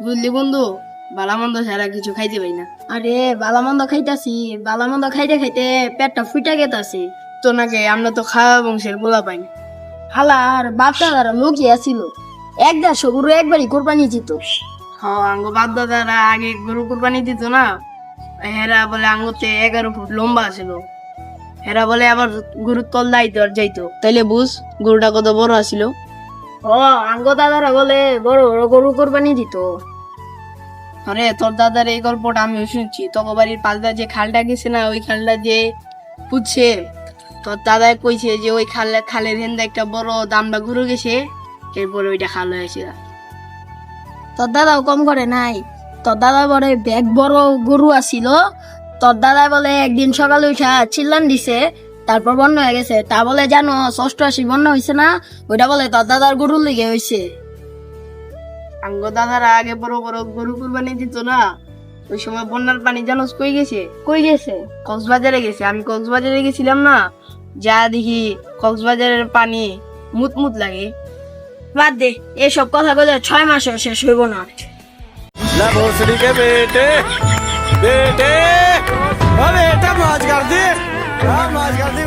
বুঝলি বন্ধু, ভালো মন্দ ছাড়া কিছু খাইতে পাই না। আরে বালা মন্দ খাইতাছি, বালা মন্দ খাইতে খাইতে পেটটা ফুটা গেতাছে। তো নাকি আমরা তো খাওয়া বংশের গোলা পাই না। হালার বাপটা দ্বারা লোকই আসিল, 1-150 গরু একবারই কোরবানি দিত। হ্যাঁ, আঙ্গ বাপ দাদারা আগে গরু কুরবানি দিত না। হেরা বলে আঙ্গুতে 11 ফুট লম্বা ছিল। হেরা বলে আবার গরুর তল দাইতো আর যাইতো, তাইলে বুঝ গরুটা কত বড় আছিল। ও আঙ্গ দাদারা বলে বড় বড় গরু কোরবানি দিত। আরে তোর দাদার এই গল্পটা আমিও শুনছি। তোর বাড়ির পালদা যে খালটা গেছে না, ওই খালটা যে পুচ্ছে, তোর দাদাই কইছে যে ওই খালের হেন্দা একটা বড় দামড়া গরু গেছে, এরপরে ওইটা খাল হয়েছে। তোর দাদাও কম করে নাই, তোর দাদা বলে ব্যাগ বড় গরু আসিল। তোর দাদা বলে একদিন সকালে উঠা চিল্লান দিছে, তারপর বন্যা হয়ে গেছে। তা বলে জানো 88 বন্যা হয়েছে না, ওইটা বলে তোর দাদার গরুর লিগে হয়েছে। আঙ্গ দাদারা আগে বড় বড় গরু কুরবানি দিত না, ওই সময় বন্যার পানি জানোস কই গেছে? কই গেছে? কক্সবাজারে গেছে। আমি কক্সবাজারে গেছিলাম না, যা দেখি কক্সবাজারের পানি মুতমুত লাগে। বাদ দে, এসব কথা বলে 6 মাসও শেষ হইব না। ला भोसड़ी के बेटे बेटे ओ बेटा मौज कर दी मौज कर दी।